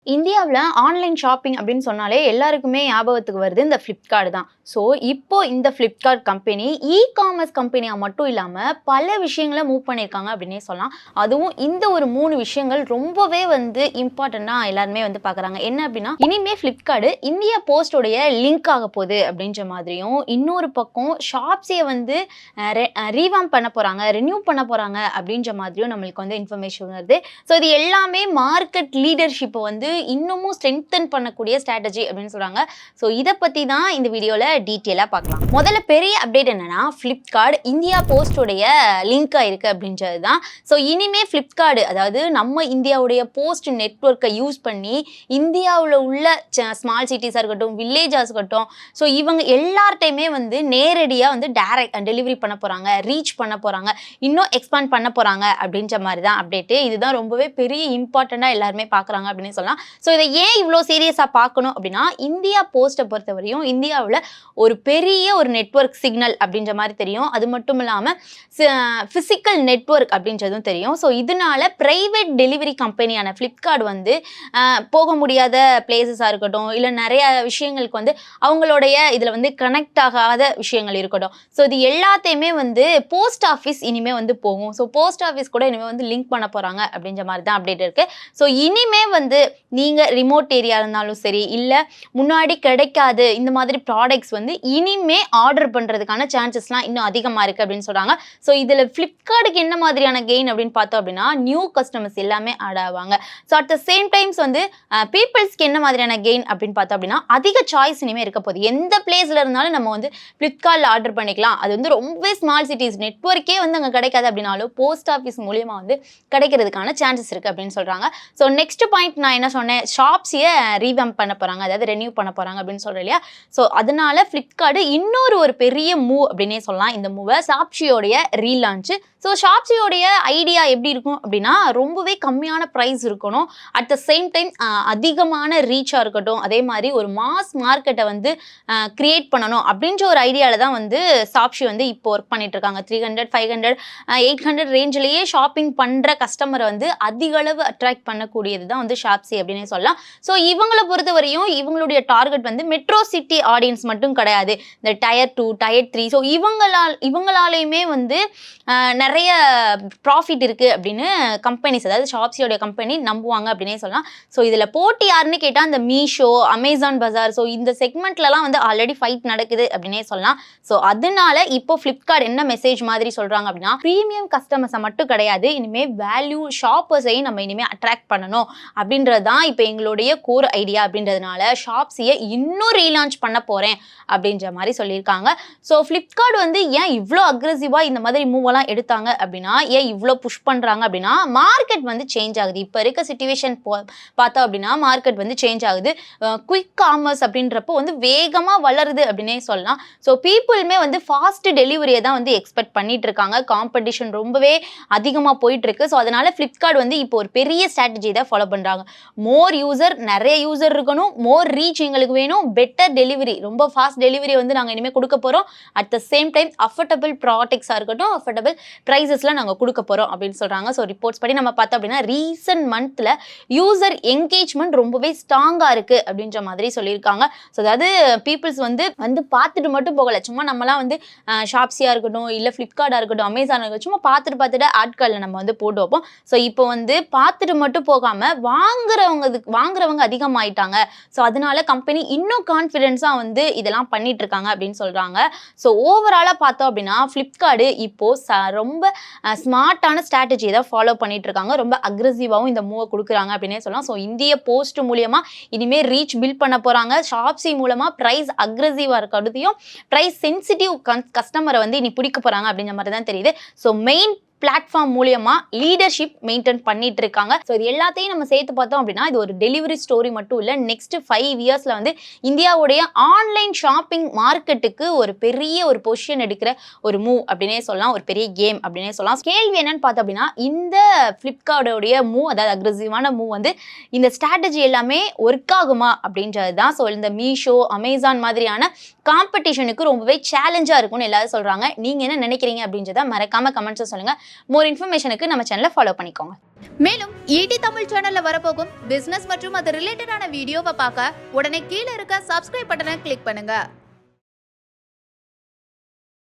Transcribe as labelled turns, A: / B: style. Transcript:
A: இந்தியாவுல online shopping அப்படின்னு சொன்னாலே எல்லாருக்குமே ஞாபகத்துக்கு வருது இந்த Flipkart தான். ஸோ இப்போ இந்த Flipkart கம்பெனி காமர்ஸ் கம்பெனியா மட்டும் இல்லாம பல விஷயங்கள மூவ் பண்ணியிருக்காங்க அப்படின்னே சொல்லலாம். அதுவும் இந்த ஒரு 3 விஷயங்கள் ரொம்பவே இம்பார்ட்டன்ட்டா எல்லாருமே பார்க்குறாங்க. என்ன அப்படின்னா, இனிமே Flipkart இந்தியா போஸ்டோடைய லிங்க் ஆக போகுது அப்படின்ற மாதிரியும், இன்னொரு பக்கம் ஷாப்ஸியை ரீவாம்ப் பண்ண போறாங்க, ரினியூ பண்ண போறாங்க அப்படின்ற மாதிரியும் நம்மளுக்கு இன்ஃபர்மேஷன் வருது. ஸோ இது எல்லாமே மார்க்கெட் லீடர்ஷிப்பை இன்னமும் ஸ்ட்ரெங்தன் பண்ணக்கூடிய ஸ்ட்ராட்டஜி அப்படின்னு சொல்றாங்க. ஸோ இதை பத்தி தான் இந்த வீடியோல டீட்டெயிலா பார்க்கலாம். முதல்ல பெரிய அப்டேட் என்னன்னா, Flipkart இந்தியா போஸ்டோடைய லிங்க் ஆயிருக்கு அப்படின்றது தான். ஸோ இனிமே Flipkart அதாவது நம்ம இந்தியாவுடைய போஸ்ட் நெட்வொர்க்கை யூஸ் பண்ணி இந்தியாவில் உள்ள ஸ்மால் சிட்டிஸாக இருக்கட்டும், வில்லேஜாக இருக்கட்டும், ஸோ இவங்க எல்லார்ட்டையுமே நேரடியாக டைரக்ட் டெலிவரி பண்ண போறாங்க, ரீச் பண்ண போறாங்க, இன்னும் எக்ஸ்பாண்ட் பண்ண போறாங்க அப்படின்ற மாதிரி தான் அப்டேட். இதுதான் ரொம்பவே பெரிய இம்பார்ட்டண்டா எல்லாருமே பார்க்குறாங்க அப்படின்னு சொல்லலாம். ஸோ இதை ஏன் இவ்வளோ சீரியஸாக பார்க்கணும் அப்படின்னா, இந்தியா போஸ்ட்டை பொறுத்தவரையும் இந்தியாவில் ஒரு பெரிய ஒரு நெட்வொர்க் சிக்னல் அப்படின்ற மாதிரி தெரியும். அது மட்டும் இல்லாமல் ஃபிசிக்கல் நெட்வொர்க் அப்படின்றதும் தெரியும். ஸோ இதனால பிரைவேட் டெலிவரி கம்பெனியான Flipkart போக முடியாத பிளேசஸாக இருக்கட்டும், இல்லை நிறைய விஷயங்களுக்கு அவங்களுடைய இதில் கனெக்ட் ஆகாத விஷயங்கள் இருக்கட்டும், ஸோ இது எல்லாத்தையுமே போஸ்ட் ஆஃபீஸ் இனிமேல் போகும். ஸோ போஸ்ட் ஆஃபீஸ் கூட இனிமேல் லிங்க் பண்ண போகிறாங்க அப்படின்ற மாதிரி தான் அப்டேட் இருக்குது. ஸோ இனிமே நீங்கள் ரிமோட் ஏரியா இருந்தாலும் சரி, இல்லை முன்னாடி கிடைக்காது இந்த மாதிரி ப்ராடக்ட்ஸ் இனிமே ஆர்டர் பண்ணுறதுக்கான சான்சஸ்லாம் இன்னும் அதிகமாக இருக்குது அப்படின்னு சொல்கிறாங்க. ஸோ இதில் Flipkartக்கு என்ன மாதிரியான கெயின் அப்படின்னு பார்த்தோம் அப்படின்னா, நியூ கஸ்டமர்ஸ் எல்லாமே ஆட் ஆவாங்க. So at the same times பீப்புள்ஸ்க்கு என்ன மாதிரியான கெயின் அப்படின்னு பார்த்தோம் அப்படின்னா, அதிக சாய்ஸ் இனிமேல் இருக்க போகுது. எந்த பிளேஸில் இருந்தாலும் நம்ம Flipkartல ஆர்டர் பண்ணிக்கலாம். அது ரொம்பவே ஸ்மால் சிட்டிஸ் நெட்வொர்க்கே அங்கே கிடைக்காது அப்படின்னாலும் போஸ்ட் ஆஃபீஸ் மூலியமா கிடைக்கிறதுக்கான சான்சஸ் இருக்குது அப்படின்னு சொல்கிறாங்க. ஸோ நெக்ஸ்ட் பாயிண்ட் நான் என்ன சொன்னேன், ஷாப்ஸியை ரீவாம்ப் பண்ண போகிறாங்க, அதாவது ரெனியூ பண்ண போகிறாங்க அப்படின்னு சொல்கிறேன் இல்லையா. ஸோ அதனால Flipkart இன்னொரு ஒரு பெரிய மூவ் அப்படின்னே சொல்லலாம். இந்த மூவை ஷாப்ஸியோடைய ரீலான்ச்சு. ஸோ ஷாப்ஸியோடைய ஐடியா எப்படி இருக்கும் அப்படின்னா, ரொம்பவே கம்மியான ப்ரைஸ் இருக்கணும், அட் த சேம் டைம் அதிகமான ரீச்சாக இருக்கட்டும், அதே மாதிரி ஒரு மாஸ் மார்க்கெட்டை கிரியேட் பண்ணணும் அப்படின்ற ஒரு ஐடியாவில் தான் ஷாப்ஸி இப்போ ஒர்க் பண்ணிட்டு இருக்காங்க. 300, 500, 800 ரேஞ்சிலேயே ஷாப்பிங் பண்ணுற கஸ்டமரை அதிக அளவு அட்ராக்ட் பண்ணக்கூடியது தான் ஷாப்ஸி அப்படின்னே சொல்லலாம். ஸோ இவங்களை பொறுத்தவரையும் இவங்களுடைய டார்கெட் மெட்ரோ சிட்டி ஆடியன்ஸ் மட்டும் கிடையாது, இந்த டயர் 2, டயர் 3. ஸோ இவங்களாலையுமே நிறைய ப்ராஃபிட் இருக்குது அப்படின்னு கம்பெனிஸ், அதாவது ஷாப்ஸியோடைய கம்பெனி நம்புவாங்க அப்படின்னே சொல்லலாம். ஸோ இதில் போட்டி யாருன்னு கேட்டால் அந்த மீஷோ, அமேசான் பஜார், ஸோ இந்த செக்மெண்ட்லலாம் ஆல்ரெடி ஃபைட் நடக்குது அப்படின்னே சொல்லலாம். ஸோ அதனால இப்போ Flipkart என்ன மெசேஜ் மாதிரி சொல்கிறாங்க அப்படின்னா, ப்ரீமியம் கஸ்டமர்ஸை மட்டும் கிடையாது, இனிமேல் வேல்யூ ஷாப்பர்ஸையும் நம்ம இனிமேல் அட்ராக்ட் பண்ணணும் அப்படின்றது தான் இப்போ எங்களுடைய கோர் ஐடியா. அப்படின்றதுனால ஷாப்ஸியை இன்னும் ரீலான்ச் பண்ண போகிறேன் அப்படின்ற மாதிரி சொல்லியிருக்காங்க. ஸோ Flipkart ஏன் இவ்வளோ அக்ரெசிவாக இந்த மாதிரி மூவெல்லாம் எடுத்தாங்க அப்படின்னா, ஏன் இவ்வளோ புஷ் பண்ணுறாங்க அப்படின்னா, மார்க்கெட் சேஞ்ச் ஆகுது. இப்போ இருக்க சிச்சுவேஷன் பார்த்தோம் அப்படின்னா மார்க்கெட் சேஞ்ச் ஆகுது. குயிக் காமர்ஸ் அப்படின்றப்போ வேகமாக வளருது அப்படின்னே சொல்லலாம். ஸோ பீப்புளுமே ஃபாஸ்ட் டெலிவரியை தான் எக்ஸ்பெக்ட் பண்ணிட்டு இருக்காங்க. காம்படிஷன் ரொம்பவே அதிகமாக போயிட்டு இருக்கு. ஸோ அதனால Flipkart இப்போ ஒரு பெரிய ஸ்ட்ராட்டஜி தான் ஃபாலோ பண்ணுறாங்க. மோர் யூசர், நிறைய யூசர் இருக்கணும், மோர் ரீச் எங்களுக்கு வேணும், பெட்டர் டெலிவரி, ரொம்ப ஃபாஸ்ட் டெலிவரி நாங்கள் இனிமேல் கொடுக்க போகிறோம். At the same time affordable ப்ராடக்ட்ஸாக இருக்கட்டும், அஃபோர்டபுள் ப்ரைஸஸில் நாங்கள் கொடுக்க போகிறோம் அப்படின்னு சொல்கிறாங்க. ஸோ ரிப்போர்ட்ஸ் படி நம்ம பார்த்தோம் அப்படின்னா, ரீசன்ட் மந்த்தில் யூசர் என்கேஜ்மெண்ட் ரொம்பவே ஸ்ட்ராங்காக இருக்குது அப்படின்ற மாதிரி சொல்லியிருக்காங்க. ஸோ அதாவது பீப்புள்ஸ் பார்த்துட்டு மட்டும் போகலை, சும்மா நம்மலாம் ஷாப்ஸியாக இருக்கட்டும், இல்லை Flipkartஆக இருக்கட்டும், அமேசானாக இருக்கட்டும், சும்மா பார்த்துட்டு ஆட்களில் நம்ம போட்டு வைப்போம். ஸோ இப்போ பார்த்துட்டு மட்டும் போகாமல் வாங்குறவங்க அதிகமாயிட்டாங்க. ஸோ அதனால கம்பெனி இன்னும் கான்ஃபிடென்ஸாக இதெல்லாம் பண்ணிட்டு இருக்காங்க அப்படின்னு சொல்கிறாங்க. ஸோ ஓவராலாக பார்த்தோம் அப்படின்னா Flipkart இப்போ ரொம்ப ஸ்மார்ட்டான ஸ்ட்ராட்டஜி தான் ஃபாலோ பண்ணிட்டு இருக்காங்க. ரொம்ப அக்ரெசிவாகவும் இந்த மூவை கொடுக்குறாங்க அப்படின்னே சொல்லலாம். ஸோ இந்திய போஸ்ட் மூலியமாக இனிமேல் ரீச் பில்ட் பண்ண போகிறாங்க. ஷாப்ஸி மூலமாக ப்ரைஸ் அக்ரெசிவாக இருக்கிறதையும் ப்ரைஸ் சென்சிட்டிவ் கஸ்டமரை இனி பிடிக்க போகிறாங்க அப்படின்ற மாதிரி தான் தெரியுது. ஸோ மெயின் பிளாட்ஃபார்ம் மூலியமா லீடர்ஷிப் மெயின்டைன் பண்ணிட்டு இருக்காங்க. ஸோ இது எல்லாத்தையும் நம்ம சேர்த்து பார்த்தோம் அப்படின்னா, இது ஒரு டெலிவரி ஸ்டோரி மட்டும் இல்லை, நெக்ஸ்ட் 5 இயர்ஸ்ல இந்தியாவுடைய ஆன்லைன் ஷாப்பிங் மார்க்கெட்டுக்கு ஒரு பெரிய ஒரு பொசிஷன் எடுக்கிற ஒரு மூவ் அப்படின்னே சொல்லலாம், ஒரு பெரிய கேம் அப்படின்னே சொல்லலாம். கேள்வி என்னன்னு பார்த்தோம் அப்படின்னா, இந்த Flipkartோடைய மூவ், அதாவது அக்ரெசிவான மூவ் இந்த ஸ்ட்ராட்டஜி எல்லாமே ஒர்க் ஆகுமா அப்படின்றது தான். ஸோ இந்த மீஷோ, அமேசான் மாதிரியான காம்படிஷனுக்கு ரொம்பவே சேலஞ்சா இருக்கும்னு எல்லாரும் சொல்றாங்க. நீங்க என்ன நினைக்கிறீங்க அப்படின்றத மறக்காம கமெண்ட்ஸ் சொல்லுங்க. மோர் இன்ஃபர்மேஷனுக்கு நம்ம சேனலை ஃபாலோ பண்ணிக்கோங்க.
B: மேலும் ஈடி தமிழ் சேனல்ல வரப்போகும் பிசினஸ் மற்றும் அது ரிலேட்டடான வீடியோவை பார்க்க உடனே கீழே இருக்க சப்ஸ்கிரைப் பட்டனை கிளிக் பண்ணுங்க.